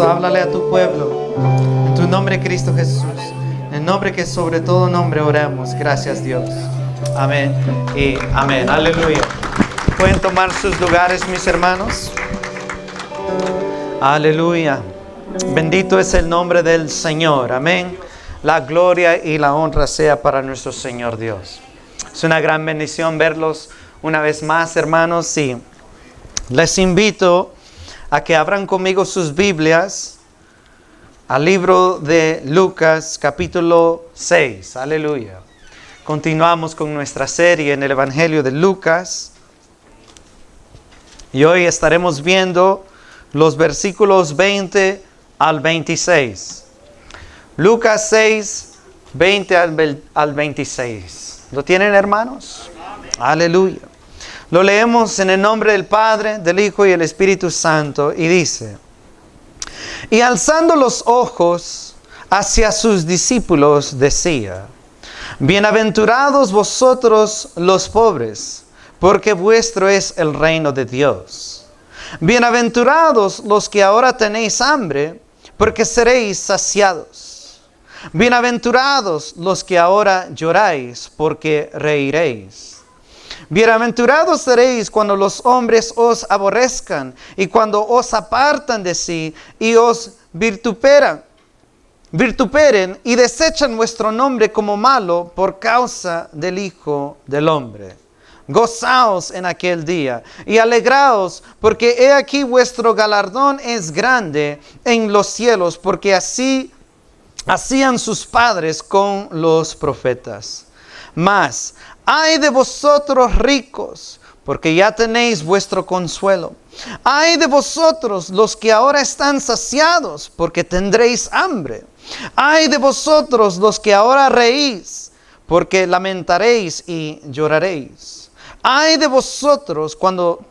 Cristo, háblale a tu pueblo. En tu nombre, Cristo Jesús. En el nombre que sobre todo nombre oramos. Gracias, Dios. Amén y amén. Aleluya. Pueden tomar sus lugares, mis hermanos. Aleluya. Bendito es el nombre del Señor. Amén. La gloria y la honra sea para nuestro Señor Dios. Es una gran bendición verlos una vez más, hermanos. Y les invito a que abran conmigo sus Biblias al libro de Lucas, capítulo 6. Aleluya. Continuamos con nuestra serie en el Evangelio de Lucas. Y hoy estaremos viendo los versículos 20 al 26. Lucas 6, 20 al 26. ¿Lo tienen, hermanos? Amén. Aleluya. Lo leemos en el nombre del Padre, del Hijo y del Espíritu Santo. Y dice: Y alzando los ojos hacia sus discípulos, decía: Bienaventurados vosotros los pobres, porque vuestro es el reino de Dios. Bienaventurados los que ahora tenéis hambre, porque seréis saciados. Bienaventurados los que ahora lloráis, porque reiréis. Bienaventurados seréis cuando los hombres os aborrezcan y cuando os apartan de sí y os vituperen y desechan vuestro nombre como malo por causa del Hijo del Hombre. Gozaos en aquel día y alegraos, porque he aquí vuestro galardón es grande en los cielos, porque así hacían sus padres con los profetas. Mas ay de vosotros ricos, porque ya tenéis vuestro consuelo. Ay de vosotros los que ahora están saciados, porque tendréis hambre. Ay de vosotros los que ahora reís, porque lamentaréis y lloraréis. Ay de vosotros cuando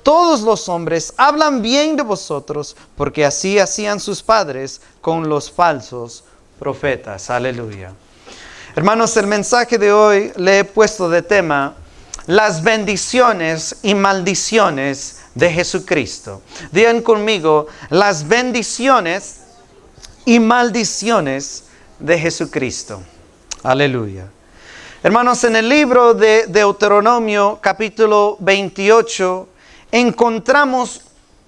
todos los hombres hablan bien de vosotros, porque así hacían sus padres con los falsos profetas. Aleluya. Hermanos, el mensaje de hoy le he puesto de tema las bendiciones y maldiciones de Jesucristo. Digan conmigo, las bendiciones y maldiciones de Jesucristo. Aleluya. Hermanos, en el libro de Deuteronomio, capítulo 28, encontramos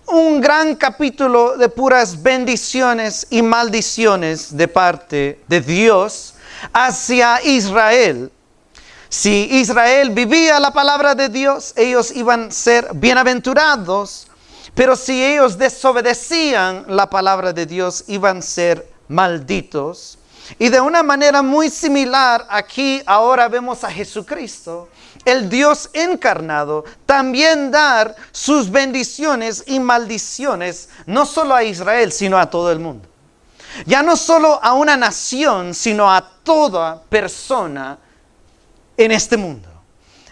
un gran capítulo de puras bendiciones y maldiciones de parte de Dios hacia Israel. Si Israel vivía la palabra de Dios, ellos iban a ser bienaventurados, pero si ellos desobedecían la palabra de Dios, iban a ser malditos. Y de una manera muy similar, aquí ahora vemos a Jesucristo, el Dios encarnado, también dar sus bendiciones y maldiciones, no solo a Israel, sino a todo el mundo. Ya no solo a una nación, sino a toda persona en este mundo.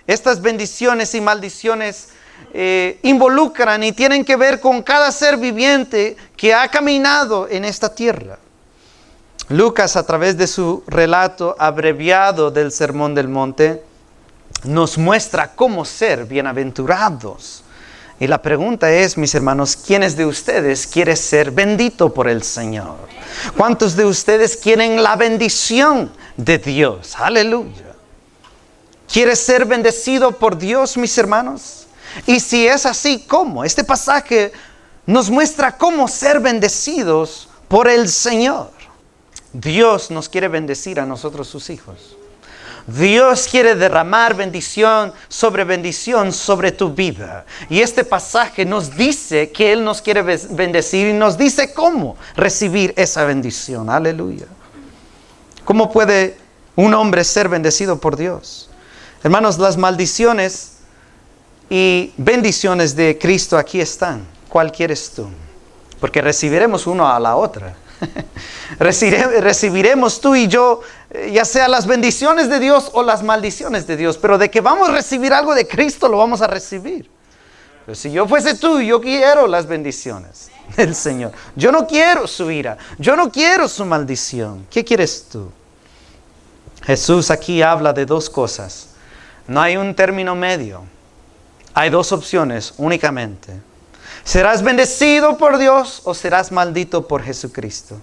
Estas bendiciones y maldiciones involucran y tienen que ver con cada ser viviente que ha caminado en esta tierra. Lucas, a través de su relato abreviado del Sermón del Monte, nos muestra cómo ser bienaventurados. Y la pregunta es, mis hermanos, ¿quiénes de ustedes quieren ser bendito por el Señor? ¿Cuántos de ustedes quieren la bendición de Dios? Aleluya. ¿Quieres ser bendecido por Dios, mis hermanos? Y si es así, ¿cómo? Este pasaje nos muestra cómo ser bendecidos por el Señor. Dios nos quiere bendecir a nosotros, sus hijos. Dios quiere derramar bendición sobre tu vida. Y este pasaje nos dice que Él nos quiere bendecir y nos dice cómo recibir esa bendición. Aleluya. ¿Cómo puede un hombre ser bendecido por Dios? Hermanos, las maldiciones y bendiciones de Cristo aquí están. ¿Cuál quieres tú? Porque recibiremos uno a la otra. Recibiremos tú y yo, ya sea las bendiciones de Dios o las maldiciones de Dios, pero de que vamos a recibir algo de Cristo, lo vamos a recibir. Pero si yo fuese tú, yo quiero las bendiciones del Señor. Yo no quiero su ira, yo no quiero su maldición. ¿Qué quieres tú? Jesús aquí habla de dos cosas. No hay un término medio. Hay dos opciones únicamente. ¿Serás bendecido por Dios o serás maldito por Jesucristo?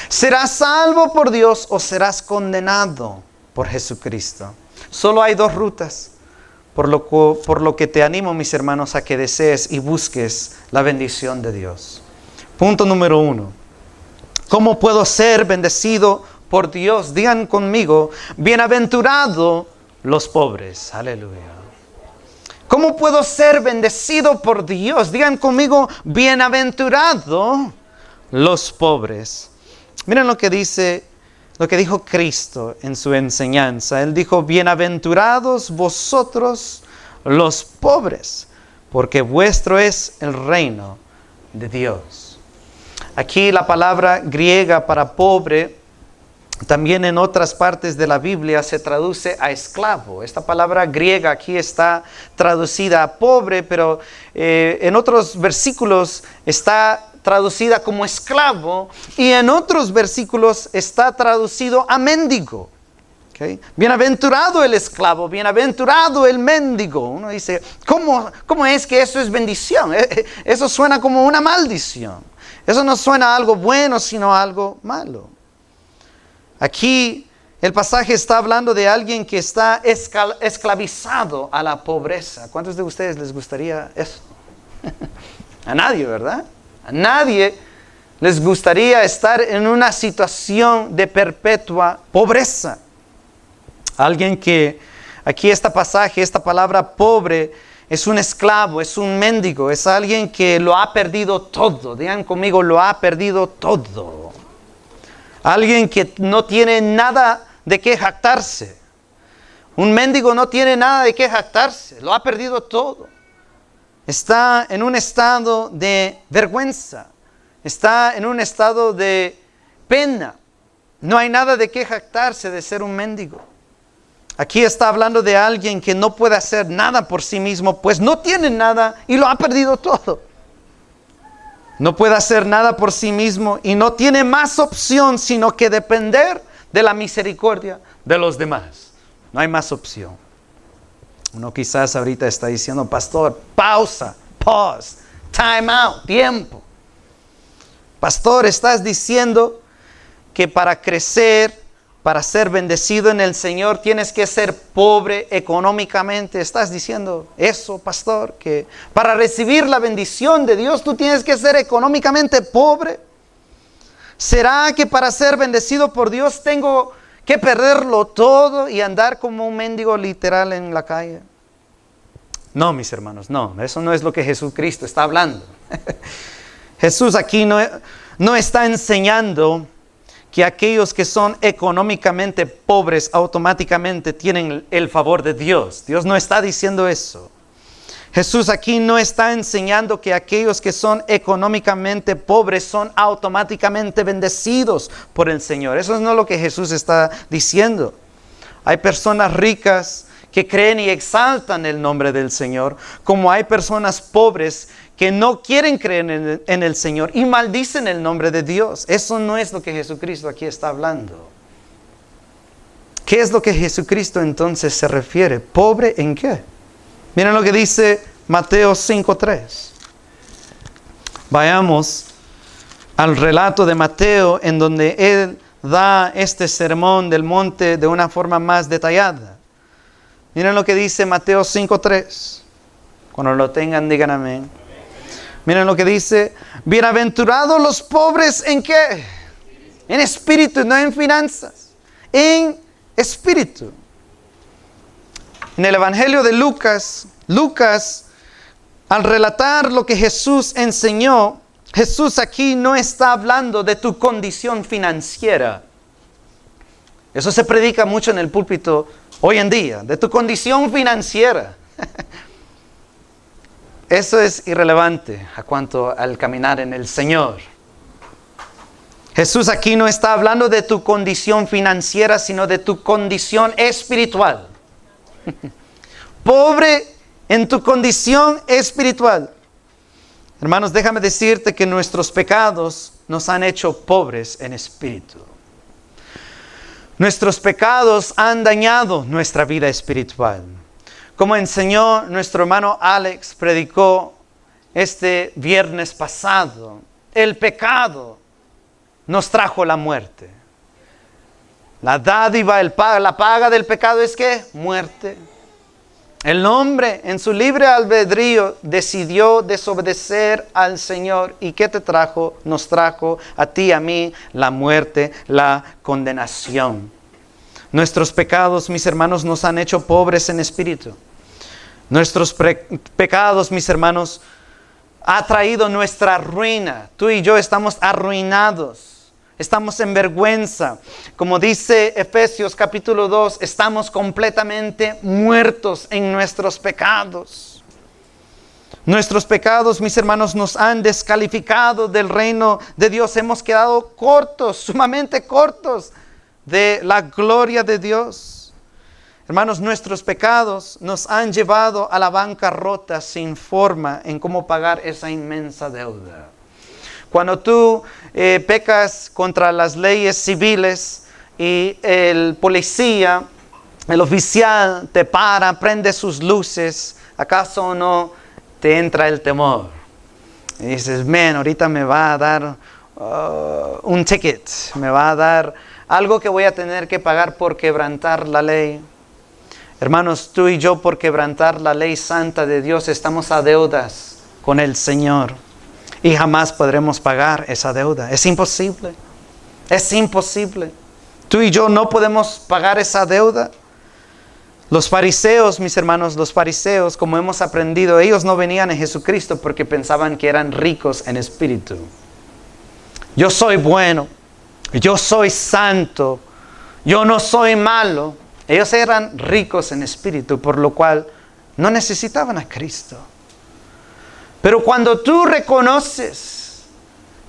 ¿Serás salvo por Dios o serás condenado por Jesucristo? Solo hay dos rutas, por lo que te animo, mis hermanos, a que desees y busques la bendición de Dios. Punto número 1. ¿Cómo puedo ser bendecido por Dios? Digan conmigo, bienaventurado los pobres. Aleluya. ¿Cómo puedo ser bendecido por Dios? Digan conmigo, bienaventurado los pobres. Miren lo que dijo Cristo en su enseñanza. Él dijo, bienaventurados vosotros los pobres, porque vuestro es el reino de Dios. Aquí la palabra griega para pobre, también en otras partes de la Biblia se traduce a esclavo. Esta palabra griega aquí está traducida a pobre, pero en otros versículos está traducida como esclavo y en otros versículos está traducido a mendigo. ¿Okay? Bienaventurado el esclavo, bienaventurado el mendigo. Uno dice, ¿cómo es que eso es bendición? Eso suena como una maldición. Eso no suena a algo bueno, sino a algo malo. Aquí el pasaje está hablando de alguien que está esclavizado a la pobreza. ¿Cuántos de ustedes les gustaría eso? A nadie, ¿verdad? A nadie les gustaría estar en una situación de perpetua pobreza. Alguien que, aquí este pasaje, esta palabra pobre, es un esclavo, es un mendigo, es alguien que lo ha perdido todo. Digan conmigo, lo ha perdido todo. Alguien que no tiene nada de qué jactarse. Un mendigo no tiene nada de qué jactarse, lo ha perdido todo. Está en un estado de vergüenza. Está en un estado de pena. No hay nada de qué jactarse de ser un mendigo. Aquí está hablando de alguien que no puede hacer nada por sí mismo, pues no tiene nada y lo ha perdido todo. No puede hacer nada por sí mismo y no tiene más opción sino que depender de la misericordia de los demás. No hay más opción. Uno quizás ahorita está diciendo, pastor, pausa, pause, time out, tiempo. Pastor, estás diciendo que para crecer, para ser bendecido en el Señor, tienes que ser pobre económicamente. ¿Estás diciendo eso, pastor? Que para recibir la bendición de Dios, tú tienes que ser económicamente pobre. ¿Será que para ser bendecido por Dios tengo que perderlo todo y andar como un mendigo literal en la calle? No, mis hermanos, no. Eso no es lo que Jesucristo está hablando. Jesús aquí no está enseñando que aquellos que son económicamente pobres automáticamente tienen el favor de Dios. Dios no está diciendo eso. Jesús aquí no está enseñando que aquellos que son económicamente pobres son automáticamente bendecidos por el Señor. Eso no es lo que Jesús está diciendo. Hay personas ricas que creen y exaltan el nombre del Señor, como hay personas pobres que no quieren creer en el Señor y maldicen el nombre de Dios. Eso no es lo que Jesucristo aquí está hablando. ¿Qué es lo que Jesucristo entonces se refiere? ¿Pobre en qué? Miren lo que dice Mateo 5:3. Vayamos al relato de Mateo en donde él da este sermón del monte de una forma más detallada. Miren lo que dice Mateo 5:3. Cuando lo tengan, digan amén. Miren lo que dice, bienaventurados los pobres ¿en qué? En espíritu, no en finanzas, en espíritu. En el Evangelio de Lucas, al relatar lo que Jesús enseñó, Jesús aquí no está hablando de tu condición financiera. Eso se predica mucho en el púlpito hoy en día, de tu condición financiera. Eso es irrelevante a cuanto al caminar en el Señor. Jesús aquí no está hablando de tu condición financiera, sino de tu condición espiritual. Pobre en tu condición espiritual. Hermanos, déjame decirte que nuestros pecados nos han hecho pobres en espíritu. Nuestros pecados han dañado nuestra vida espiritual. Como enseñó nuestro hermano Alex, predicó este viernes pasado, el pecado nos trajo la muerte. La dádiva, la paga del pecado es ¿qué? Muerte. El hombre en su libre albedrío decidió desobedecer al Señor. ¿Y qué te trajo? Nos trajo a ti y a mí la muerte, la condenación. Nuestros pecados, mis hermanos, nos han hecho pobres en espíritu. Nuestros pecados, mis hermanos, ha traído nuestra ruina. Tú y yo estamos arruinados. Estamos en vergüenza. Como dice Efesios capítulo 2, estamos completamente muertos en nuestros pecados. Nuestros pecados, mis hermanos, nos han descalificado del reino de Dios. Hemos quedado cortos, sumamente cortos de la gloria de Dios. Hermanos, nuestros pecados nos han llevado a la bancarrota sin forma en cómo pagar esa inmensa deuda. Cuando tú pecas contra las leyes civiles y el policía, el oficial te para, prende sus luces, ¿acaso no te entra el temor? Y dices, ahorita me va a dar un ticket, me va a dar algo que voy a tener que pagar por quebrantar la ley. Hermanos, tú y yo por quebrantar la ley santa de Dios estamos a deudas con el Señor. Y jamás podremos pagar esa deuda. Es imposible. Es imposible. Tú y yo no podemos pagar esa deuda. Los fariseos, mis hermanos, los fariseos, como hemos aprendido, ellos no venían a Jesucristo porque pensaban que eran ricos en espíritu. Yo soy bueno. Yo soy santo. Yo no soy malo. Ellos eran ricos en espíritu, por lo cual no necesitaban a Cristo. Pero cuando tú reconoces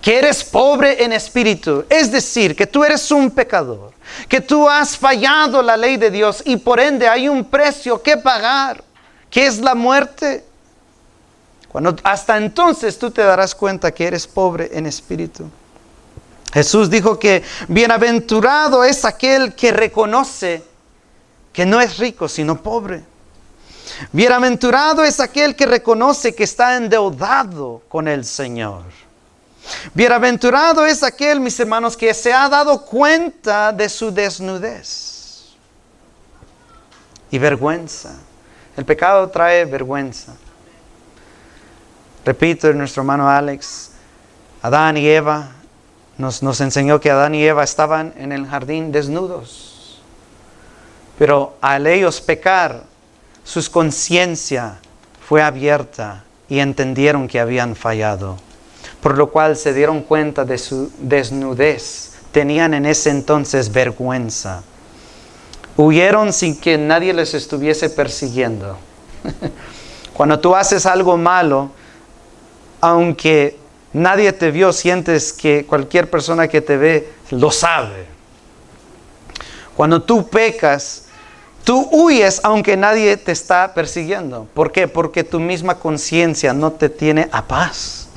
que eres pobre en espíritu, es decir, que tú eres un pecador, que tú has fallado la ley de Dios y por ende hay un precio que pagar, que es la muerte. Hasta entonces tú te darás cuenta que eres pobre en espíritu. Jesús dijo que bienaventurado es aquel que reconoce que no es rico sino pobre. Bienaventurado es aquel que reconoce que está endeudado con el Señor. Bienaventurado es aquel, mis hermanos, que se ha dado cuenta de su desnudez y vergüenza. El pecado trae vergüenza. Repito, nuestro hermano Alex, Adán y Eva nos enseñó que Adán y Eva estaban en el jardín desnudos. Pero al ellos pecar, su conciencia fue abierta y entendieron que habían fallado, por lo cual se dieron cuenta de su desnudez. Tenían en ese entonces vergüenza. Huyeron sin que nadie les estuviese persiguiendo. Cuando tú haces algo malo, aunque nadie te vio, sientes que cualquier persona que te ve lo sabe. Cuando tú pecas, tú huyes aunque nadie te está persiguiendo. ¿Por qué? Porque tu misma conciencia no te tiene a paz.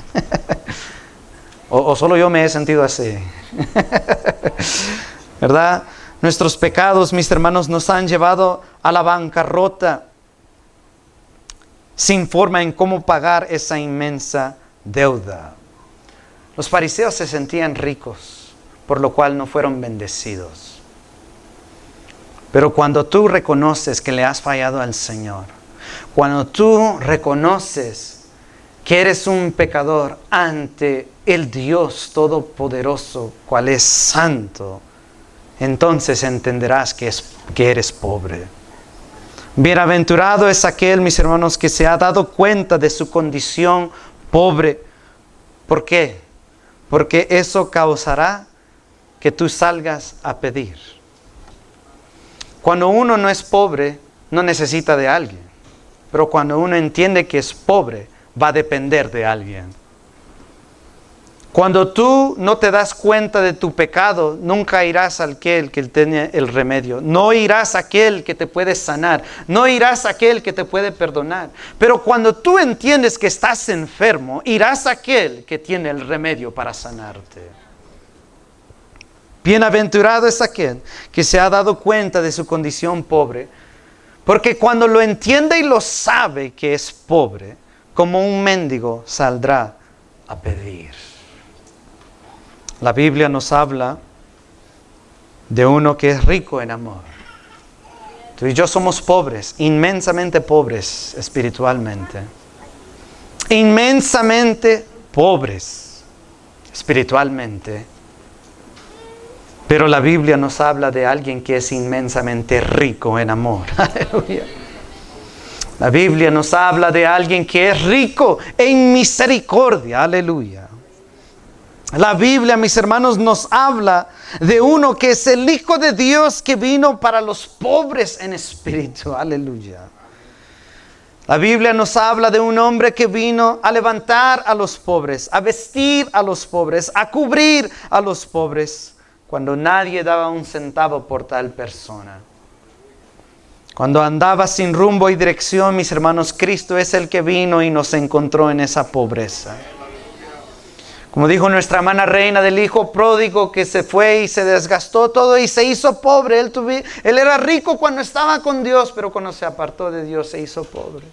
o solo yo me he sentido así. ¿Verdad? Nuestros pecados, mis hermanos, nos han llevado a la bancarrota sin forma en cómo pagar esa inmensa deuda. Los fariseos se sentían ricos, por lo cual no fueron bendecidos. Pero cuando tú reconoces que le has fallado al Señor, cuando tú reconoces que eres un pecador ante el Dios Todopoderoso, cual es santo, entonces entenderás que eres pobre. Bienaventurado es aquel, mis hermanos, que se ha dado cuenta de su condición pobre. ¿Por qué? Porque eso causará que tú salgas a pedir. Cuando uno no es pobre, no necesita de alguien. Pero cuando uno entiende que es pobre, va a depender de alguien. Cuando tú no te das cuenta de tu pecado, nunca irás a aquel que tiene el remedio. No irás a aquel que te puede sanar. No irás a aquel que te puede perdonar. Pero cuando tú entiendes que estás enfermo, irás a aquel que tiene el remedio para sanarte. Bienaventurado es aquel que se ha dado cuenta de su condición pobre, porque cuando lo entiende y lo sabe que es pobre, como un mendigo saldrá a pedir. La Biblia nos habla de uno que es rico en amor. Tú y yo somos pobres, inmensamente pobres espiritualmente. Inmensamente pobres espiritualmente. Pero la Biblia nos habla de alguien que es inmensamente rico en amor. Aleluya. La Biblia nos habla de alguien que es rico en misericordia. Aleluya. La Biblia, mis hermanos, nos habla de uno que es el Hijo de Dios que vino para los pobres en espíritu. Aleluya. La Biblia nos habla de un hombre que vino a levantar a los pobres, a vestir a los pobres, a cubrir a los pobres, cuando nadie daba un centavo por tal persona. Cuando andaba sin rumbo y dirección, mis hermanos, Cristo es el que vino y nos encontró en esa pobreza. Como dijo nuestra hermana Reina, del hijo pródigo que se fue y se desgastó todo y se hizo pobre. Él era rico cuando estaba con Dios, pero cuando se apartó de Dios se hizo pobre.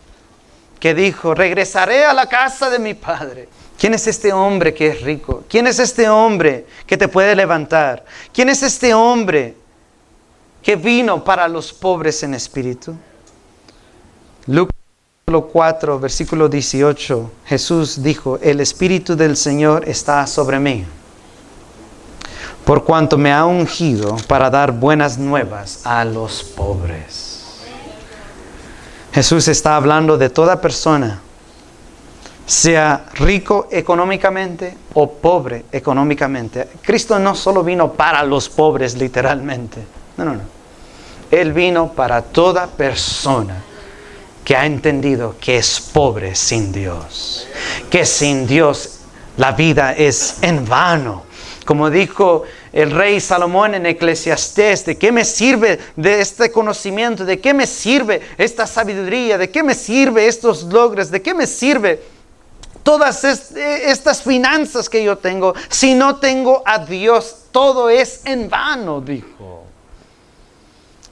Que dijo, regresaré a la casa de mi padre. ¿Quién es este hombre que es rico? ¿Quién es este hombre que te puede levantar? ¿Quién es este hombre que vino para los pobres en espíritu? Lucas 4, versículo 18, Jesús dijo, el Espíritu del Señor está sobre mí, por cuanto me ha ungido para dar buenas nuevas a los pobres. Jesús está hablando de toda persona, sea rico económicamente o pobre económicamente. Cristo no solo vino para los pobres literalmente, no. Él vino para toda persona que ha entendido que es pobre sin Dios, que sin Dios la vida es en vano. Como dijo el rey Salomón en Eclesiastés, ¿de qué me sirve de este conocimiento? ¿De qué me sirve esta sabiduría? ¿De qué me sirve estos logros? ¿De qué me sirve todas estas finanzas que yo tengo si no tengo a Dios? Todo es en vano, dijo.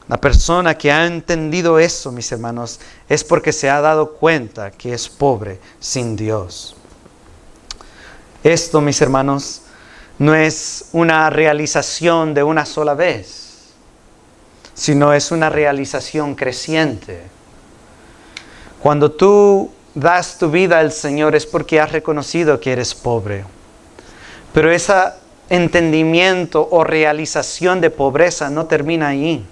La persona que ha entendido eso, mis hermanos, es porque se ha dado cuenta que es pobre sin Dios. Esto, mis hermanos, no es una realización de una sola vez, sino es una realización creciente. Cuando tú das tu vida al Señor es porque has reconocido que eres pobre. Pero ese entendimiento o realización de pobreza no termina ahí,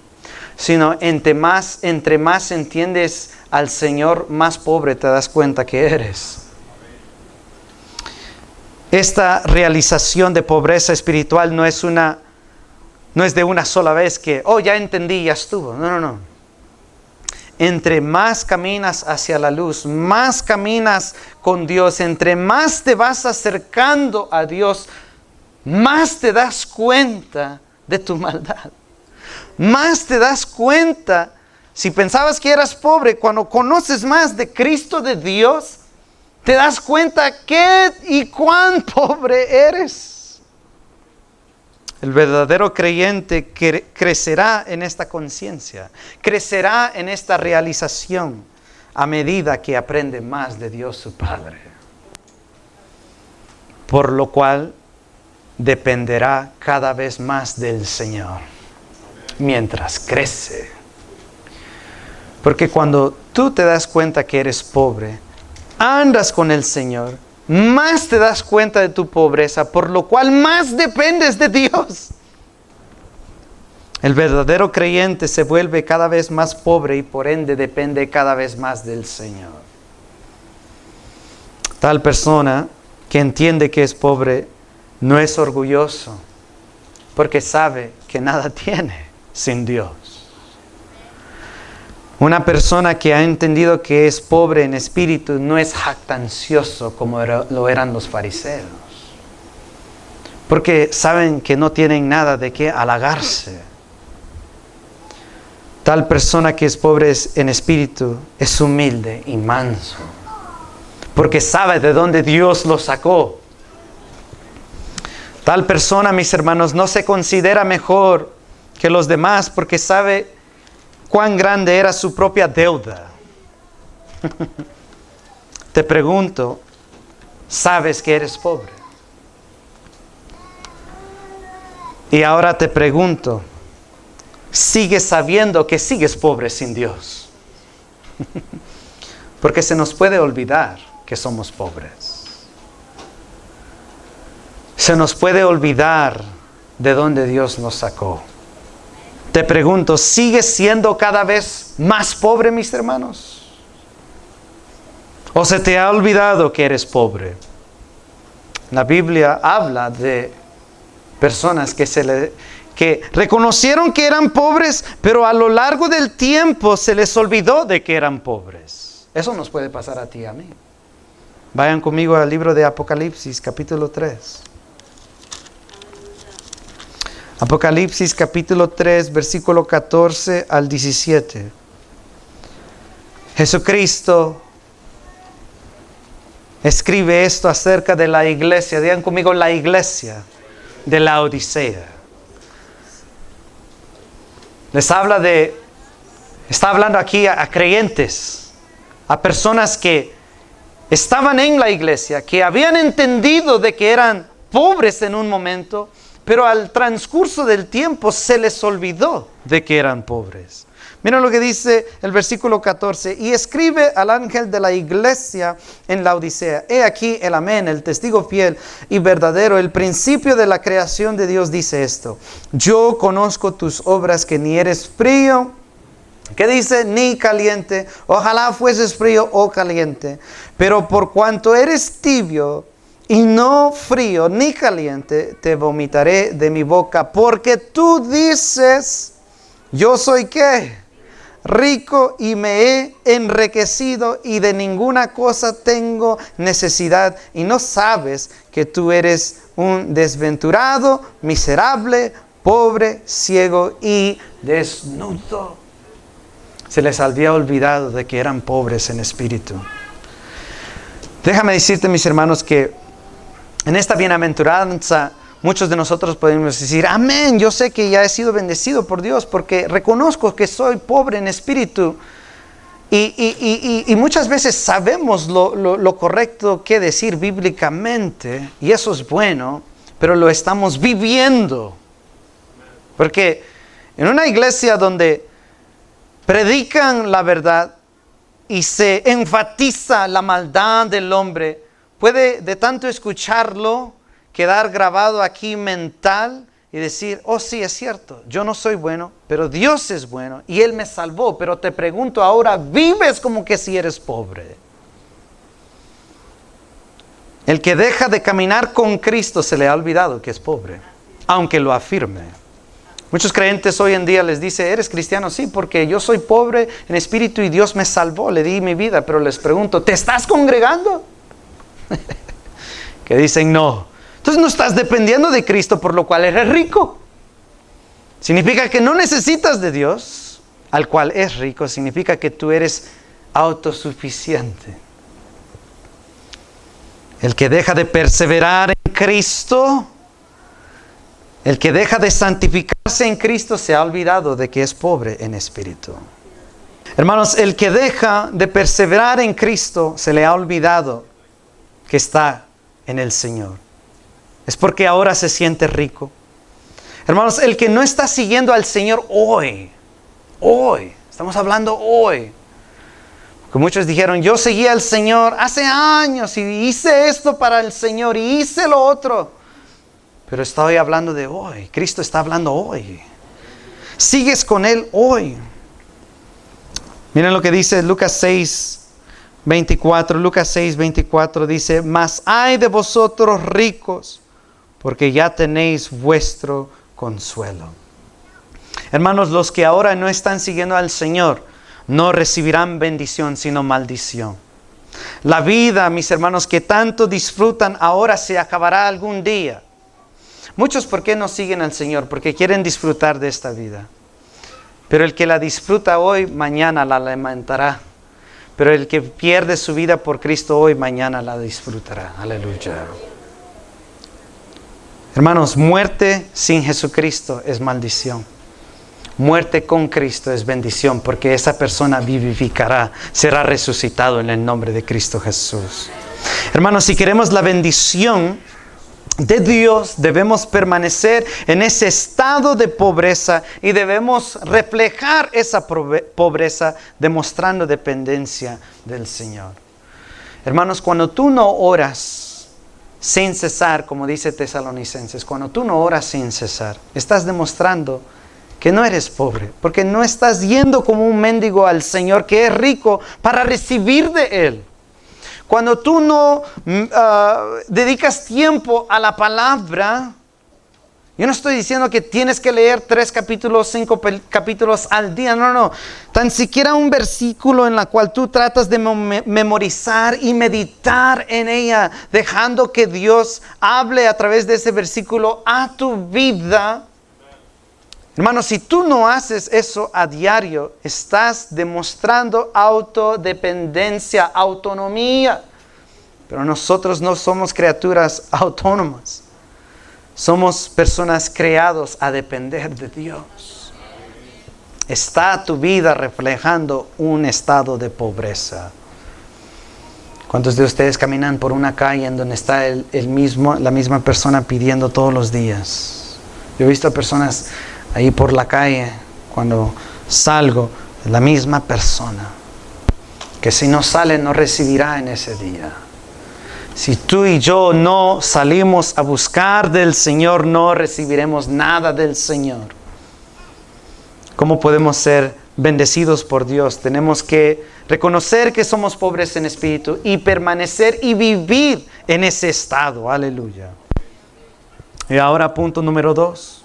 sino entre más entiendes al Señor, más pobre te das cuenta que eres. Esta realización de pobreza espiritual no es de una sola vez que, ya entendí, ya estuvo. No. Entre más caminas hacia la luz, más caminas con Dios, entre más te vas acercando a Dios, más te das cuenta de tu maldad. Más te das cuenta, si pensabas que eras pobre, cuando conoces más de Cristo, de Dios, te das cuenta qué y cuán pobre eres. El verdadero creyente crecerá en esta conciencia, crecerá en esta realización a medida que aprende más de Dios su Padre. Por lo cual dependerá cada vez más del Señor mientras crece. Porque cuando tú te das cuenta que eres pobre, andas con el Señor, más te das cuenta de tu pobreza, por lo cual más dependes de Dios. El verdadero creyente se vuelve cada vez más pobre y por ende depende cada vez más del Señor. Tal persona que entiende que es pobre no es orgulloso, porque sabe que nada tiene sin Dios. Una persona que ha entendido que es pobre en espíritu no es jactancioso como lo eran los fariseos, porque saben que no tienen nada de qué halagarse. Tal persona que es pobre en espíritu es humilde y manso, porque sabe de dónde Dios lo sacó. Tal persona, mis hermanos, no se considera mejor que los demás porque sabe cuán grande era su propia deuda. te pregunto, ¿sabes que eres pobre? Y ahora te pregunto, ¿sigues sabiendo que sigues pobre sin Dios? Porque se nos puede olvidar que somos pobres. Se nos puede olvidar de dónde Dios nos sacó. Te pregunto, ¿sigues siendo cada vez más pobre, mis hermanos? ¿O se te ha olvidado que eres pobre? La Biblia habla de personas que reconocieron que eran pobres, pero a lo largo del tiempo se les olvidó de que eran pobres. Eso nos puede pasar a ti y a mí. Vayan conmigo al libro de Apocalipsis, capítulo 3. Apocalipsis, capítulo 3, versículo 14 al 17. Jesucristo escribe esto acerca de la iglesia. Digan conmigo, la iglesia de la Odisea. Está hablando aquí a creyentes, a personas que estaban en la iglesia, que habían entendido de que eran pobres en un momento, pero al transcurso del tiempo se les olvidó de que eran pobres. Mira lo que dice el versículo 14. Y escribe al ángel de la iglesia en la Odisea. He aquí el amén, el testigo fiel y verdadero, el principio de la creación de Dios dice esto. Yo conozco tus obras, que ni eres frío, ¿qué dice? Ni caliente. Ojalá fueses frío o caliente. Pero por cuanto eres tibio y no frío ni caliente, te vomitaré de mi boca. Porque tú dices, yo soy ¿qué? Rico y me he enriquecido y de ninguna cosa tengo necesidad. Y no sabes que tú eres un desventurado, miserable, pobre, ciego y desnudo. Se les había olvidado de que eran pobres en espíritu. Déjame decirte, mis hermanos, que en esta bienaventuranza muchos de nosotros podemos decir, amén, yo sé que ya he sido bendecido por Dios porque reconozco que soy pobre en espíritu. Y muchas veces sabemos lo correcto que decir bíblicamente, y eso es bueno, pero lo estamos viviendo. Porque en una iglesia donde predican la verdad y se enfatiza la maldad del hombre, puede de tanto escucharlo quedar grabado aquí mental y decir, oh sí, es cierto, yo no soy bueno, pero Dios es bueno y Él me salvó. Pero te pregunto ahora, ¿vives como que si eres pobre? El que deja de caminar con Cristo se le ha olvidado que es pobre, aunque lo afirme. Muchos creyentes hoy en día les dice, ¿eres cristiano? Sí, porque yo soy pobre en espíritu y Dios me salvó, le di mi vida. Pero les pregunto, ¿te estás congregando? Que dicen no. Entonces no estás dependiendo de Cristo, por lo cual eres rico. Significa que no necesitas de Dios, al cual es rico. Significa que tú eres autosuficiente. El que deja de perseverar en Cristo, el que deja de santificarse en Cristo, se ha olvidado de que es pobre en espíritu. Hermanos, el que deja de perseverar en Cristo, se le ha olvidado que está en el Señor. Es porque ahora se siente rico. Hermanos, el que no está siguiendo al Señor hoy, estamos hablando hoy. Porque muchos dijeron, yo seguí al Señor hace años y hice esto para el Señor y hice lo otro. Pero estoy hablando de hoy. Cristo está hablando hoy. Sigues con Él hoy. Miren lo que dice Lucas 6:24. Lucas 6:24 dice, mas ay de vosotros ricos, porque ya tenéis vuestro consuelo. Hermanos, los que ahora no están siguiendo al Señor no recibirán bendición, sino maldición. La vida, mis hermanos, que tanto disfrutan ahora se acabará algún día. Muchos, ¿por qué no siguen al Señor? Porque quieren disfrutar de esta vida. Pero el que la disfruta hoy, mañana la lamentará. Pero el que pierde su vida por Cristo hoy, mañana la disfrutará. Aleluya. Hermanos, muerte sin Jesucristo es maldición. muerte con Cristo es bendición, porque esa persona vivificará, será resucitado en el nombre de Cristo Jesús. Hermanos, si queremos la bendición de Dios, debemos permanecer en ese estado de pobreza y debemos reflejar esa pobreza demostrando dependencia del Señor. Hermanos, cuando tú no oras sin cesar, como dice Tesalonicenses, cuando tú no oras sin cesar, estás demostrando que no eres pobre, porque no estás yendo como un mendigo al Señor que es rico para recibir de Él. Cuando tú no dedicas tiempo a la palabra, yo no estoy diciendo que tienes que leer 3 capítulos, 5 capítulos al día, no. Tan siquiera un versículo en la cual tú tratas de memorizar y meditar en ella, dejando que Dios hable a través de ese versículo a tu vida. Hermano, si tú no haces eso a diario, estás demostrando autodependencia, autonomía. Pero nosotros no somos criaturas autónomas. Somos personas creadas a depender de Dios. ¿Está tu vida reflejando un estado de pobreza? ¿Cuántos de ustedes caminan por una calle en donde está la misma persona pidiendo todos los días? Yo he visto personas ahí por la calle, cuando salgo, la misma persona, que si no sale no recibirá en ese día. Si tú y yo no salimos a buscar del Señor, no recibiremos nada del Señor. ¿Cómo podemos ser bendecidos por Dios? Tenemos que reconocer que somos pobres en espíritu y permanecer y vivir en ese estado. Aleluya. Y ahora punto número 2.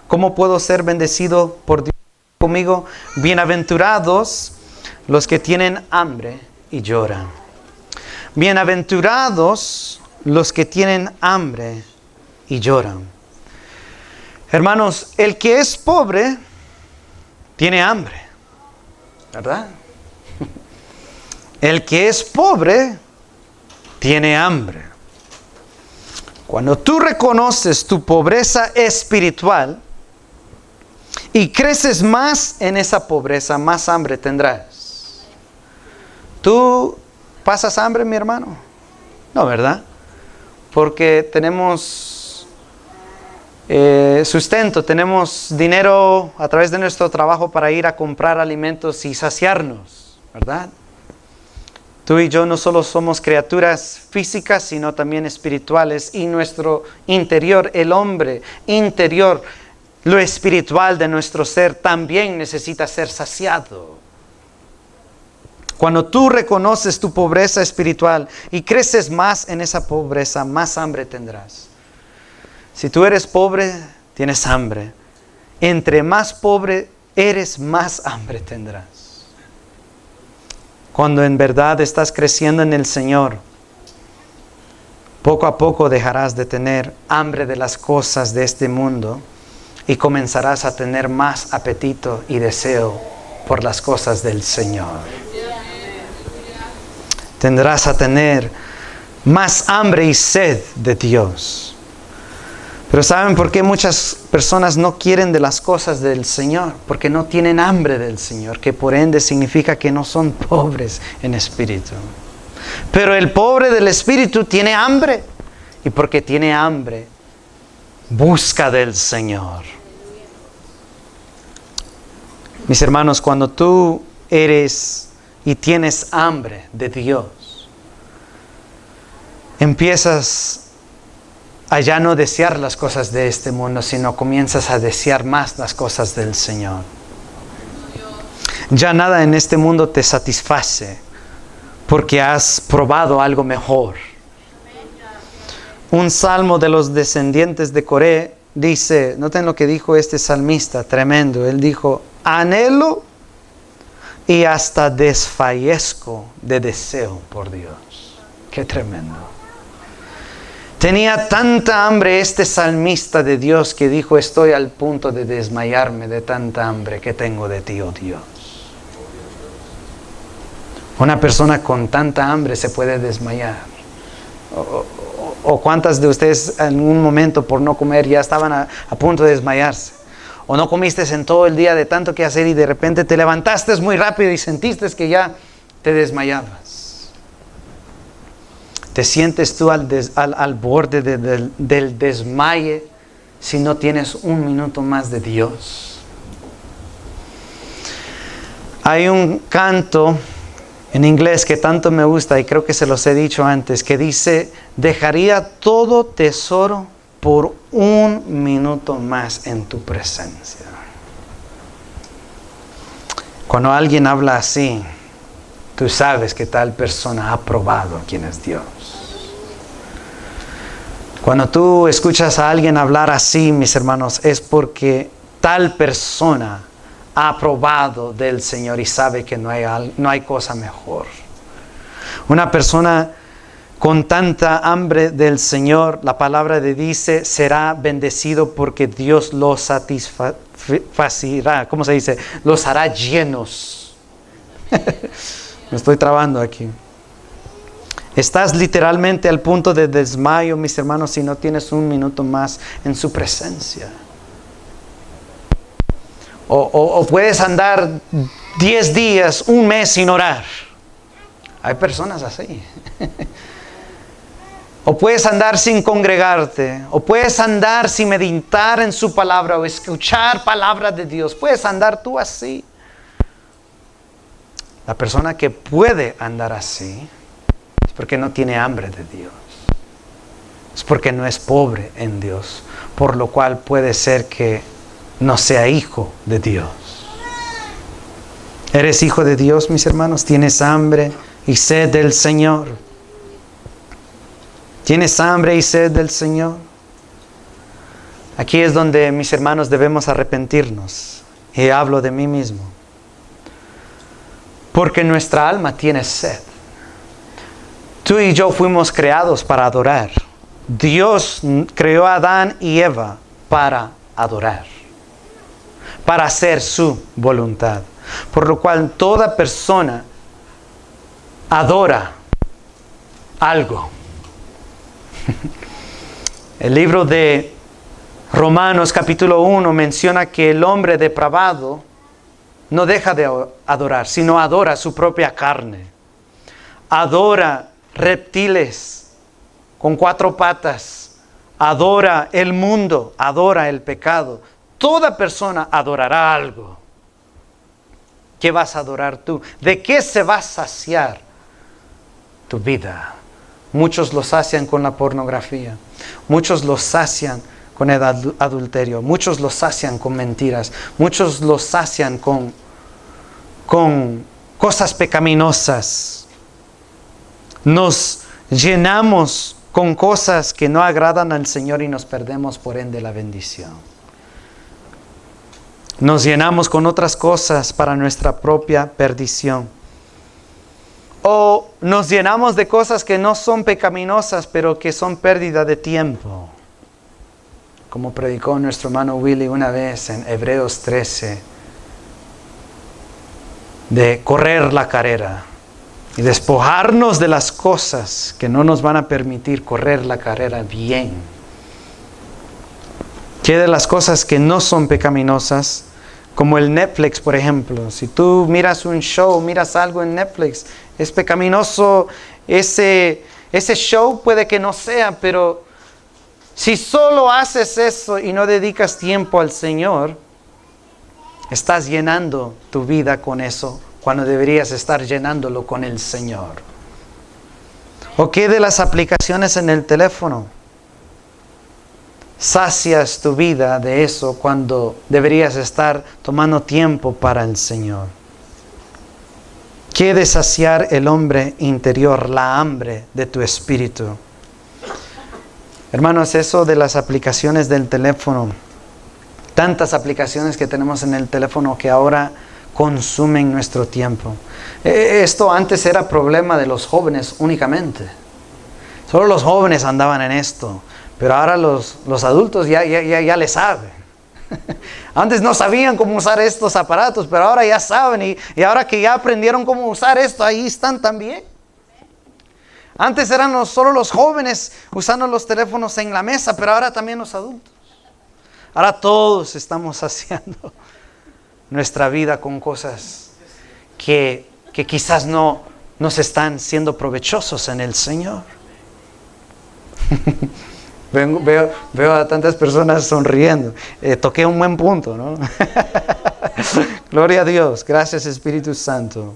¿Cómo puedo ser bendecido por Dios conmigo? Bienaventurados los que tienen hambre y lloran. Bienaventurados los que tienen hambre y lloran. Hermanos, el que es pobre tiene hambre, ¿verdad? El que es pobre tiene hambre. Cuando tú reconoces tu pobreza espiritual y creces más en esa pobreza, más hambre tendrás. ¿Tú pasas hambre, mi hermano? No, ¿verdad? Porque tenemos sustento, tenemos dinero a través de nuestro trabajo para ir a comprar alimentos y saciarnos, ¿verdad? Tú y yo no solo somos criaturas físicas, sino también espirituales, y nuestro interior, el hombre interior, lo espiritual de nuestro ser también necesita ser saciado. Cuando tú reconoces tu pobreza espiritual y creces más en esa pobreza, más hambre tendrás. Si tú eres pobre, tienes hambre. Entre más pobre eres, más hambre tendrás. Cuando en verdad estás creciendo en el Señor, poco a poco dejarás de tener hambre de las cosas de este mundo y comenzarás a tener más apetito y deseo por las cosas del Señor. Tendrás a tener más hambre y sed de Dios. Pero ¿saben por qué muchas personas no quieren de las cosas del Señor? Porque no tienen hambre del Señor, que por ende significa que no son pobres en espíritu. Pero el pobre del espíritu tiene hambre, y porque tiene hambre, busca del Señor. Mis hermanos, cuando tú eres y tienes hambre de Dios, empiezas a ya no desear las cosas de este mundo, sino comienzas a desear más las cosas del Señor. Ya nada en este mundo te satisface, porque has probado algo mejor. Un salmo de los descendientes de Coré dice, noten lo que dijo este salmista, tremendo. Él dijo, anhelo y hasta desfallezco de deseo por Dios. Qué tremendo. Tenía tanta hambre este salmista de Dios que dijo, estoy al punto de desmayarme de tanta hambre que tengo de ti, oh Dios. Una persona con tanta hambre se puede desmayar. ¿O cuántas de ustedes en un momento por no comer ya estaban a punto de desmayarse? O no comiste en todo el día de tanto que hacer y de repente te levantaste muy rápido y sentiste que ya te desmayabas. Te sientes tú al borde del desmaye si no tienes un minuto más de Dios. Hay un canto en inglés que tanto me gusta y creo que se los he dicho antes, que dice: dejaría todo tesoro por un minuto más en tu presencia. Cuando alguien habla así, tú sabes que tal persona ha probado quién es Dios. Cuando tú escuchas a alguien hablar así, mis hermanos, es porque tal persona ha probado del Señor y sabe que no hay cosa mejor. Una persona con tanta hambre del Señor, la palabra de dice, será bendecido porque Dios los satisfará. ¿Cómo se dice? Los hará llenos. Me estoy trabando aquí. Estás literalmente al punto de desmayo, mis hermanos, si no tienes un minuto más en su presencia. O puedes andar 10 días, un mes sin orar. Hay personas así. O puedes andar sin congregarte. O puedes andar sin meditar en su palabra o escuchar palabra de Dios. Puedes andar tú así. La persona que puede andar así es porque no tiene hambre de Dios. Es porque no es pobre en Dios. Por lo cual puede ser que no sea hijo de Dios. ¿Eres hijo de Dios, mis hermanos? ¿Tienes hambre y sed del Señor? ¿Tienes hambre y sed del Señor? Aquí es donde, mis hermanos, debemos arrepentirnos. Y hablo de mí mismo. Porque nuestra alma tiene sed. Tú y yo fuimos creados para adorar. Dios creó a Adán y Eva para adorar, para hacer su voluntad. Por lo cual toda persona adora algo. El libro de Romanos capítulo 1 menciona que el hombre depravado no deja de adorar, sino adora su propia carne. Adora reptiles con 4 patas. Adora el mundo, adora el pecado. Toda persona adorará algo. ¿Qué vas a adorar tú? ¿De qué se va a saciar tu vida? Muchos lo sacian con la pornografía. Muchos lo sacian con el adulterio. Muchos lo sacian con mentiras. Muchos lo sacian con cosas pecaminosas. Nos llenamos con cosas que no agradan al Señor y nos perdemos por ende la bendición. Nos llenamos con otras cosas para nuestra propia perdición. O nos llenamos de cosas que no son pecaminosas, pero que son pérdida de tiempo. Como predicó nuestro hermano Willy una vez en Hebreos 13, de correr la carrera y despojarnos de las cosas que no nos van a permitir correr la carrera bien. ¿Qué de las cosas que no son pecaminosas? Como el Netflix, por ejemplo. Si tú miras un show, miras algo en Netflix, es pecaminoso. Ese show puede que no sea, pero si solo haces eso y no dedicas tiempo al Señor, estás llenando tu vida con eso, cuando deberías estar llenándolo con el Señor. ¿O qué de las aplicaciones en el teléfono? Sacias tu vida de eso cuando deberías estar tomando tiempo para el Señor. ¿Qué de saciar el hombre interior, la hambre de tu espíritu? Hermanos, eso de las aplicaciones del teléfono, tantas aplicaciones que tenemos en el teléfono que ahora consumen nuestro tiempo. Esto antes era problema de los jóvenes únicamente. Solo los jóvenes andaban en esto. Pero ahora los adultos ya le saben. Antes no sabían cómo usar estos aparatos, pero ahora ya saben. Y ahora que ya aprendieron cómo usar esto, ahí están también. Antes eran solo los jóvenes usando los teléfonos en la mesa, pero ahora también los adultos. Ahora todos estamos haciendo nuestra vida con cosas que quizás no nos están siendo provechosos en el Señor. Veo a tantas personas sonriendo. Toqué un buen punto, ¿no? Gloria a Dios. Gracias, Espíritu Santo.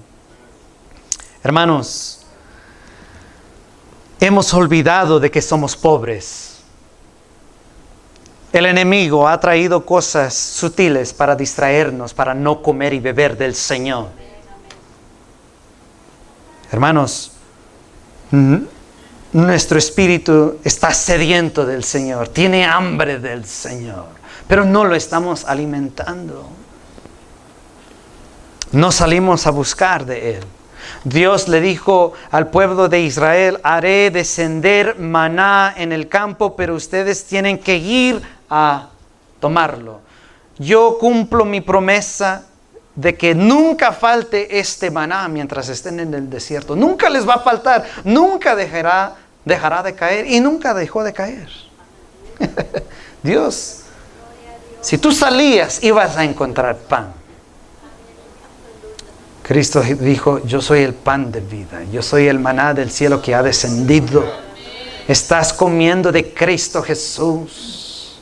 Hermanos, hemos olvidado de que somos pobres. El enemigo ha traído cosas sutiles para distraernos, para no comer y beber del Señor. Hermanos, nuestro espíritu está sediento del Señor, tiene hambre del Señor, pero no lo estamos alimentando. No salimos a buscar de Él. Dios le dijo al pueblo de Israel: haré descender maná en el campo, pero ustedes tienen que ir a tomarlo. Yo cumplo mi promesa de que nunca falte este maná mientras estén en el desierto. Nunca les va a faltar, nunca dejará de caer, y nunca dejó de caer. Dios, si tú salías, ibas a encontrar pan. Cristo dijo: yo soy el pan de vida, yo soy el maná del cielo que ha descendido. Estás comiendo de Cristo Jesús,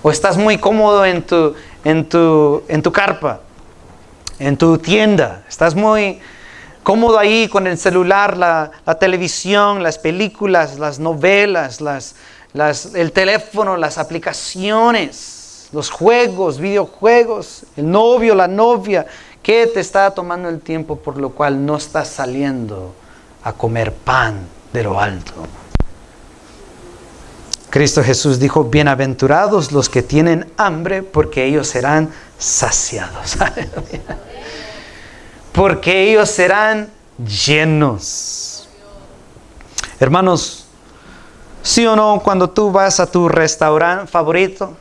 o estás muy cómodo en tu carpa, en tu tienda. Estás muy cómodo ahí con el celular, la televisión, las películas, las novelas, el teléfono, las aplicaciones, los juegos, videojuegos, el novio, la novia. ¿Qué te está tomando el tiempo por lo cual no estás saliendo a comer pan de lo alto? Cristo Jesús dijo: bienaventurados los que tienen hambre, porque ellos serán saciados. Porque ellos serán llenos. Hermanos, ¿sí o no, cuando tú vas a tu restaurante favorito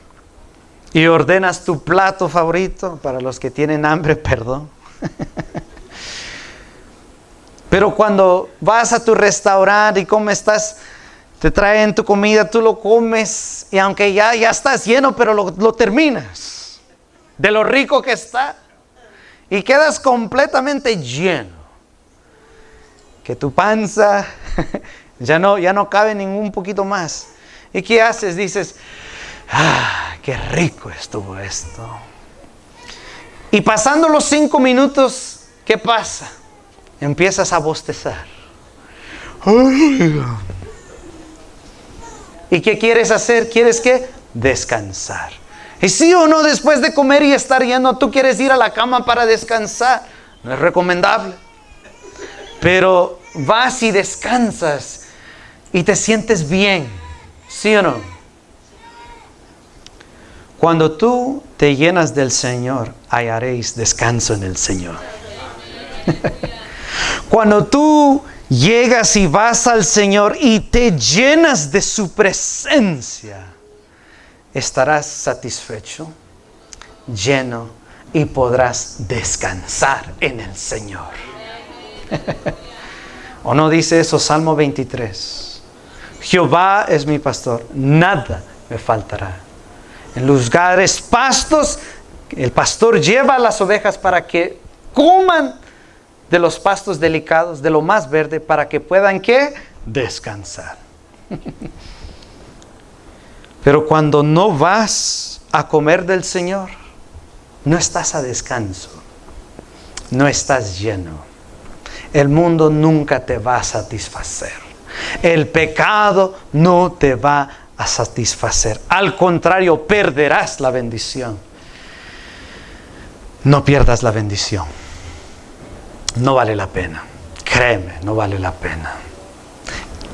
y ordenas tu plato favorito? Para los que tienen hambre, perdón. Pero cuando vas a tu restaurante y te traen tu comida, tú lo comes, y aunque ya estás lleno, pero lo terminas de lo rico que está, y quedas completamente lleno, que tu panza ya no cabe ningún poquito más. ¿Y qué haces? Dices: qué rico estuvo esto. Y pasando los 5 minutos, ¿qué pasa? Empiezas a bostezar. ¿Y qué quieres hacer? ¿Quieres qué? Descansar. Y sí o no, después de comer y estar lleno, tú quieres ir a la cama para descansar. No es recomendable. Pero vas y descansas y te sientes bien. ¿Sí o no? Cuando tú te llenas del Señor, hallaréis descanso en el Señor. Cuando tú llegas y vas al Señor y te llenas de su presencia, estarás satisfecho, lleno, y podrás descansar en el Señor. ¿O no dice eso Salmo 23? Jehová es mi pastor, nada me faltará. En lugares pastos, el pastor lleva a las ovejas para que coman de los pastos delicados, de lo más verde, para que puedan ¿qué? Descansar. Pero cuando no vas a comer del Señor, no estás a descanso, no estás lleno. El mundo nunca te va a satisfacer. El pecado no te va a satisfacer. Al contrario, perderás la bendición. No pierdas la bendición. No vale la pena. Créeme, no vale la pena.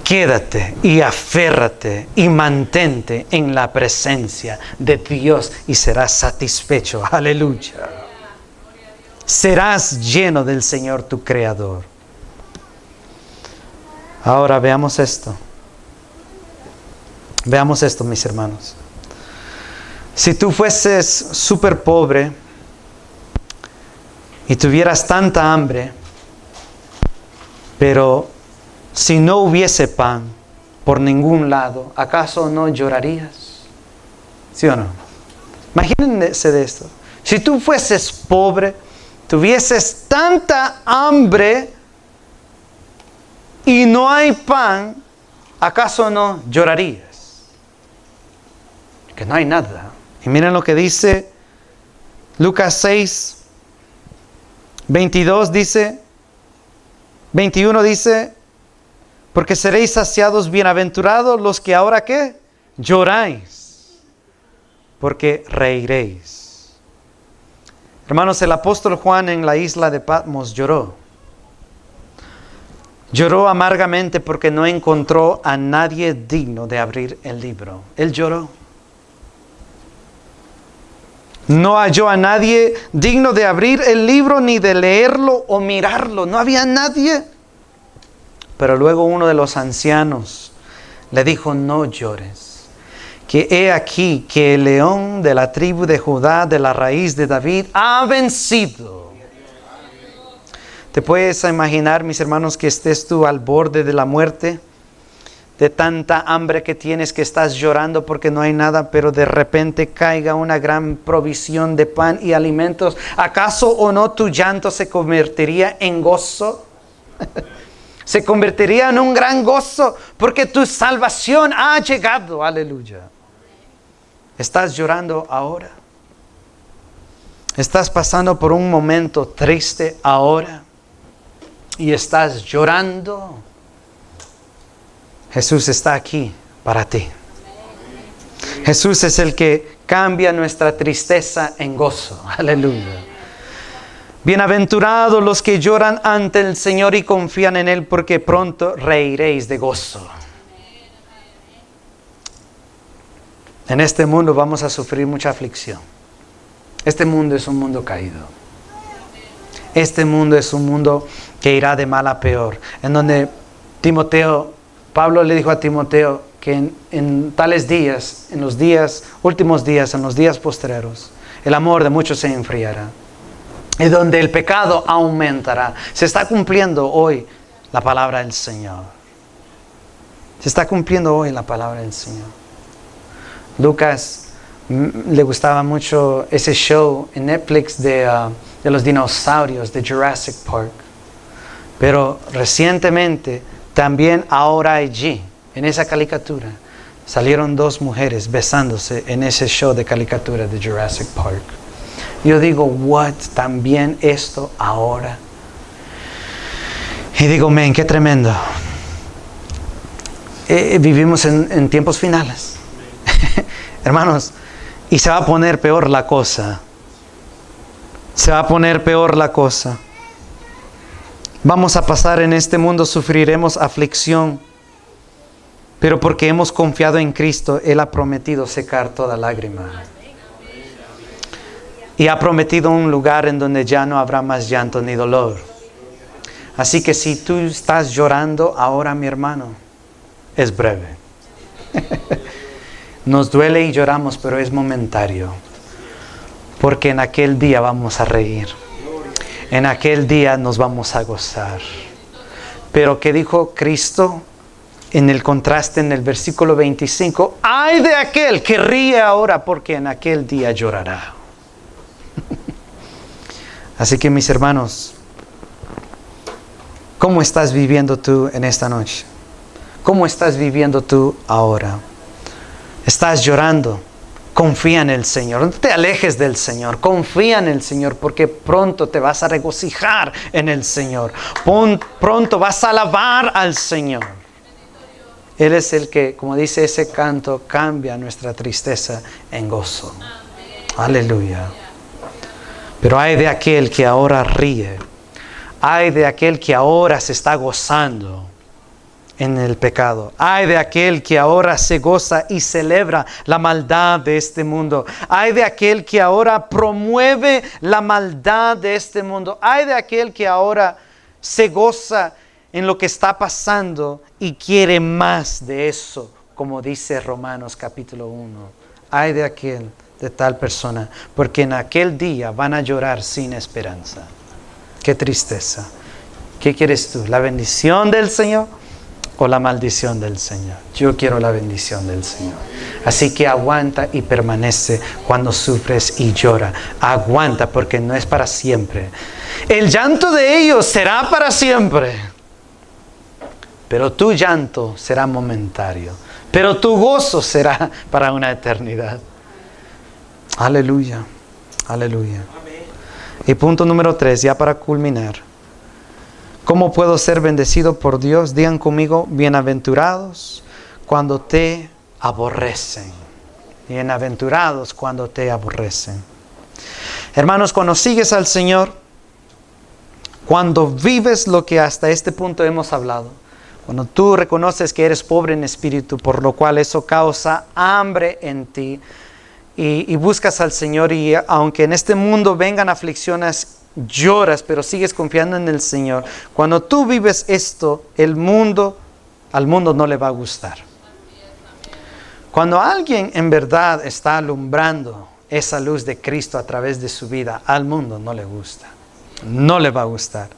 Quédate y aférrate y mantente en la presencia de Dios y serás satisfecho. Aleluya. Serás lleno del Señor tu Creador. Ahora veamos esto. Veamos esto, mis hermanos. Si tú fueses súper pobre y tuvieras tanta hambre, pero si no hubiese pan por ningún lado, ¿acaso no llorarías? ¿Sí o no? Imagínense de esto. Si tú fueses pobre, tuvieses tanta hambre y no hay pan, ¿acaso no llorarías? Que no hay nada. Y miren lo que dice Lucas 6, 22 dice, 21 dice, porque seréis saciados, bienaventurados los que ahora ¿qué? Lloráis, porque reiréis. Hermanos, el apóstol Juan en la isla de Patmos lloró. Lloró amargamente porque no encontró a nadie digno de abrir el libro. Él lloró. No halló a nadie digno de abrir el libro, ni de leerlo o mirarlo. No había nadie. Pero luego uno de los ancianos le dijo, no llores, que he aquí que el león de la tribu de Judá, de la raíz de David, ha vencido. ¿Te puedes imaginar, mis hermanos, que estés tú al borde de la muerte? De tanta hambre que tienes, que estás llorando porque no hay nada, pero de repente caiga una gran provisión de pan y alimentos. ¿Acaso o no tu llanto se convertiría en gozo? Se convertiría en un gran gozo porque tu salvación ha llegado. Aleluya. ¿Estás llorando ahora? ¿Estás pasando por un momento triste ahora? ¿Y estás llorando? Jesús está aquí para ti. Jesús es el que cambia nuestra tristeza en gozo. Aleluya. Bienaventurados los que lloran ante el Señor y confían en Él, porque pronto reiréis de gozo. En este mundo vamos a sufrir mucha aflicción. Este mundo es un mundo caído. Este mundo es un mundo que irá de mal a peor. En donde Pablo le dijo a Timoteo que en tales días, en los últimos días, en los días postreros, el amor de muchos se enfriará. Y donde el pecado aumentará. Se está cumpliendo hoy la palabra del Señor. Se está cumpliendo hoy la palabra del Señor. Lucas le gustaba mucho ese show en Netflix de los dinosaurios de Jurassic Park. Pero recientemente, también ahora allí, en esa caricatura, salieron dos mujeres besándose en ese show de caricatura de Jurassic Park. Yo digo, what, también esto ahora. Y digo, men, qué tremendo. Vivimos en tiempos finales. Hermanos, y se va a poner peor la cosa. Se va a poner peor la cosa. Vamos a pasar en este mundo, sufriremos aflicción. Pero porque hemos confiado en Cristo, Él ha prometido secar toda lágrima. Y ha prometido un lugar en donde ya no habrá más llanto ni dolor. Así que si tú estás llorando ahora, mi hermano, es breve. Nos duele y lloramos, pero es momentario. Porque en aquel día vamos a reír. En aquel día nos vamos a gozar. Pero ¿qué dijo Cristo? En el contraste en el versículo 25. ¡Ay de aquel que ríe ahora, porque en aquel día llorará! Así que, mis hermanos, ¿cómo estás viviendo tú en esta noche? ¿Cómo estás viviendo tú ahora? ¿Estás llorando? Confía en el Señor. No te alejes del Señor. Confía en el Señor, porque pronto te vas a regocijar en el Señor. Pronto vas a alabar al Señor. Él es el que, como dice ese canto, cambia nuestra tristeza en gozo. Aleluya. Pero hay de aquel que ahora ríe. Hay de aquel que ahora se está gozando en el pecado. Hay de aquel que ahora se goza y celebra la maldad de este mundo. Hay de aquel que ahora promueve la maldad de este mundo. Hay de aquel que ahora se goza en lo que está pasando y quiere más de eso, como dice Romanos capítulo 1. Hay de aquel, de tal persona, porque en aquel día van a llorar sin esperanza. Qué tristeza. ¿Qué quieres tú? ¿La bendición del Señor? o la maldición del Señor? Yo quiero la bendición del Señor. Así que aguanta y permanece cuando sufres y llora. Aguanta, porque no es para siempre. El llanto de ellos será para siempre, pero tu llanto será momentario, pero tu gozo será para una eternidad. Aleluya, aleluya. Y punto número 3, ya para culminar. ¿Cómo puedo ser bendecido por Dios? Digan conmigo: bienaventurados cuando te aborrecen. Bienaventurados cuando te aborrecen. Hermanos, cuando sigues al Señor, cuando vives lo que hasta este punto hemos hablado, cuando tú reconoces que eres pobre en espíritu, por lo cual eso causa hambre en ti, y buscas al Señor, y aunque en este mundo vengan aflicciones, lloras, pero sigues confiando en el Señor. Cuando tú vives esto, al mundo no le va a gustar. Cuando alguien en verdad está alumbrando esa luz de Cristo a través de su vida, al mundo no le gusta. No le va a gustar.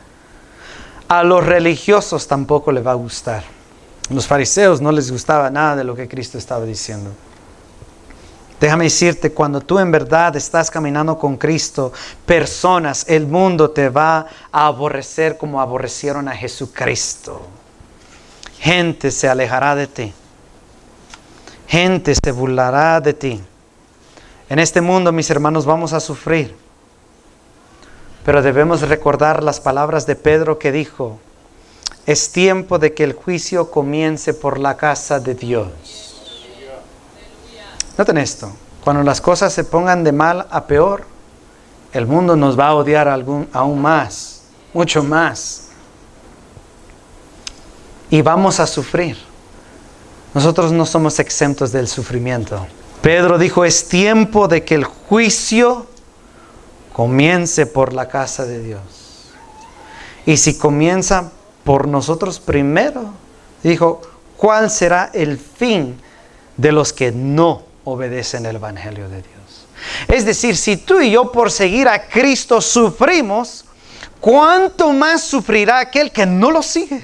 A los religiosos tampoco le va a gustar. A los fariseos no les gustaba nada de lo que Cristo estaba diciendo. Déjame decirte, cuando tú en verdad estás caminando con Cristo, personas, el mundo te va a aborrecer como aborrecieron a Jesucristo. Gente se alejará de ti. Gente se burlará de ti. En este mundo, mis hermanos, vamos a sufrir. Pero debemos recordar las palabras de Pedro que dijo: es tiempo de que el juicio comience por la casa de Dios. Noten esto: cuando las cosas se pongan de mal a peor, el mundo nos va a odiar aún más, mucho más. Y vamos a sufrir. Nosotros no somos exentos del sufrimiento. Pedro dijo: es tiempo de que el juicio comience por la casa de Dios. Y si comienza por nosotros primero, dijo, ¿cuál será el fin de los que no obedecen el Evangelio de Dios? Es decir, si tú y yo por seguir a Cristo sufrimos, ¿cuánto más sufrirá aquel que no lo sigue?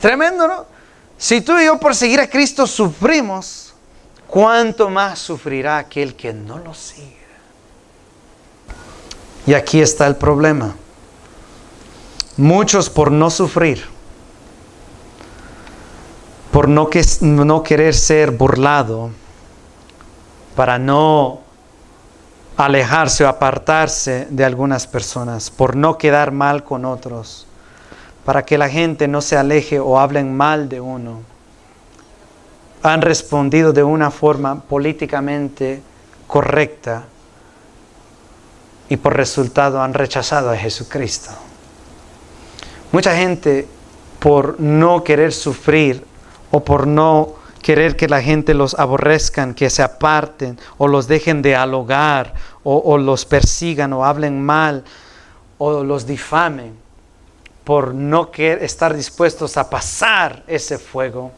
Tremendo, ¿no? Si tú y yo por seguir a Cristo sufrimos, ¿cuánto más sufrirá aquel que no lo sigue? Y aquí está el problema. Muchos por no sufrir, por no querer ser burlado, para no alejarse o apartarse de algunas personas, por no quedar mal con otros, para que la gente no se aleje o hablen mal de uno, han respondido de una forma políticamente correcta y por resultado han rechazado a Jesucristo. Mucha gente, por no querer sufrir o por no querer que la gente los aborrezcan, que se aparten o los dejen dialogar o los persigan o hablen mal o los difamen, por no estar dispuestos a pasar ese fuego,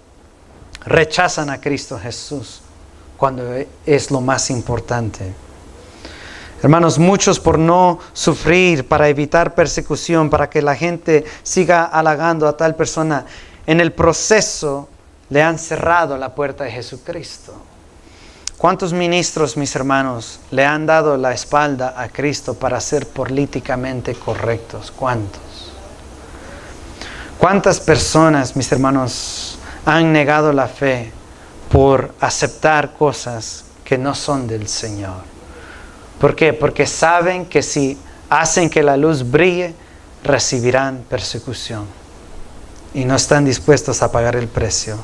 rechazan a Cristo Jesús cuando es lo más importante. Hermanos, muchos por no sufrir, para evitar persecución, para que la gente siga halagando a tal persona, en el proceso le han cerrado la puerta de Jesucristo. ¿Cuántos ministros, mis hermanos, le han dado la espalda a Cristo para ser políticamente correctos? ¿Cuántos? ¿Cuántas personas, mis hermanos, han negado la fe por aceptar cosas que no son del Señor? ¿Por qué? Porque saben que si hacen que la luz brille, recibirán persecución. Y no están dispuestos a pagar el precio.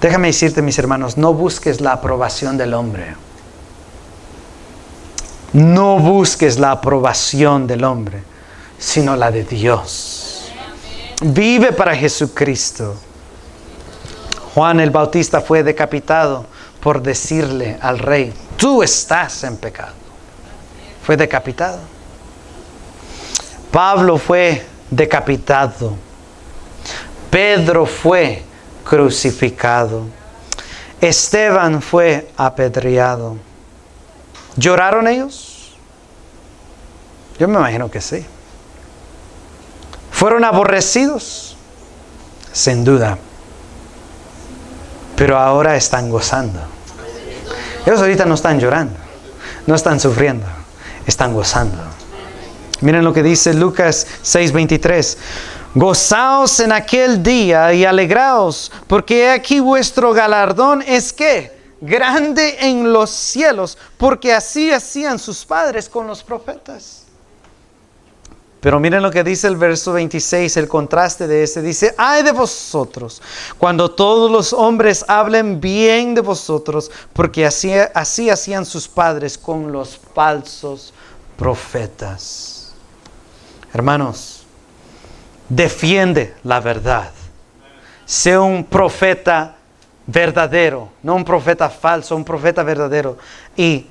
Déjame decirte, mis hermanos, no busques la aprobación del hombre. No busques la aprobación del hombre, sino la de Dios. Vive para Jesucristo. Juan el Bautista fue decapitado por decirle al rey: tú estás en pecado. Fue decapitado. Pablo fue decapitado. Pedro fue crucificado. Esteban fue apedreado. ¿Lloraron ellos? Yo me imagino que sí. ¿Fueron aborrecidos? sin duda. Pero ahora están gozando. Ellos ahorita no están llorando, no están sufriendo, están gozando. Miren lo que dice Lucas 6:23. Gozaos en aquel día y alegraos, porque aquí vuestro galardón es ¿qué? Grande en los cielos, porque así hacían sus padres con los profetas. Pero miren lo que dice el verso 26, el contraste de ese. Dice, ay de vosotros, cuando todos los hombres hablen bien de vosotros, porque así hacían sus padres con los falsos profetas. Hermanos, defiende la verdad. Sea un profeta verdadero, no un profeta falso, un profeta verdadero. Y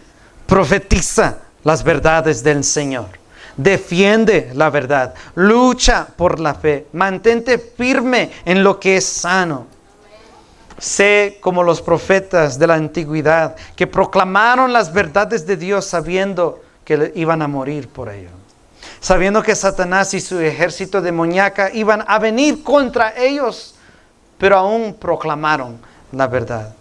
profetiza las verdades del Señor. Defiende la verdad. Lucha por la fe. Mantente firme en lo que es sano. Sé como los profetas de la antigüedad que proclamaron las verdades de Dios sabiendo que iban a morir por ello. Sabiendo que Satanás y su ejército demoníaca iban a venir contra ellos, pero aún proclamaron la verdad.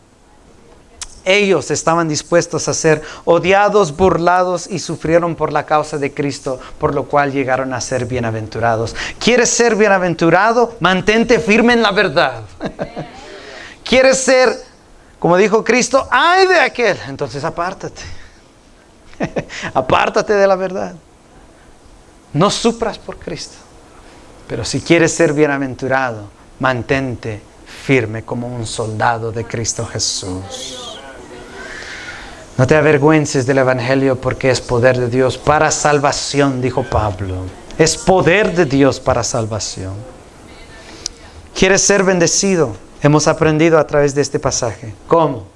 Ellos estaban dispuestos a ser odiados, burlados y sufrieron por la causa de Cristo, por lo cual llegaron a ser bienaventurados. ¿Quieres ser bienaventurado? Mantente firme en la verdad. ¿Quieres ser, como dijo Cristo, ay de aquel? Entonces apártate. Apártate de la verdad. No sufras por Cristo. Pero si quieres ser bienaventurado, mantente firme como un soldado de Cristo Jesús. No te avergüences del Evangelio porque es poder de Dios para salvación, dijo Pablo. Es poder de Dios para salvación. ¿Quieres ser bendecido? Hemos aprendido a través de este pasaje. ¿Cómo?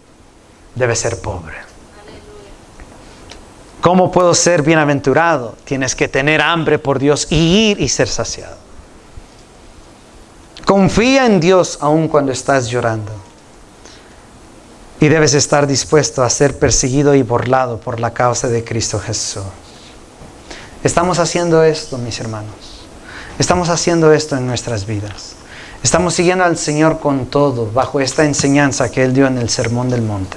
Debes ser pobre. ¿Cómo puedo ser bienaventurado? Tienes que tener hambre por Dios y ir y ser saciado. Confía en Dios aun cuando estás llorando. Y debes estar dispuesto a ser perseguido y burlado por la causa de Cristo Jesús. Estamos haciendo esto, mis hermanos. Estamos haciendo esto en nuestras vidas. Estamos siguiendo al Señor con todo, bajo esta enseñanza que Él dio en el Sermón del Monte.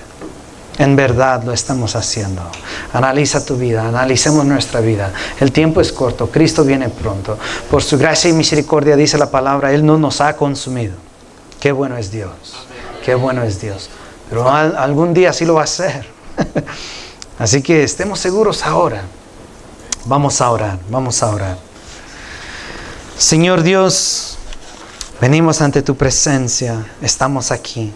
En verdad lo estamos haciendo. Analiza tu vida, analicemos nuestra vida. El tiempo es corto, Cristo viene pronto. Por su gracia y misericordia, dice la palabra, Él no nos ha consumido. Qué bueno es Dios, qué bueno es Dios. Pero algún día sí lo va a hacer. Así que estemos seguros ahora. Vamos a orar, vamos a orar. Señor Dios, venimos ante tu presencia, estamos aquí.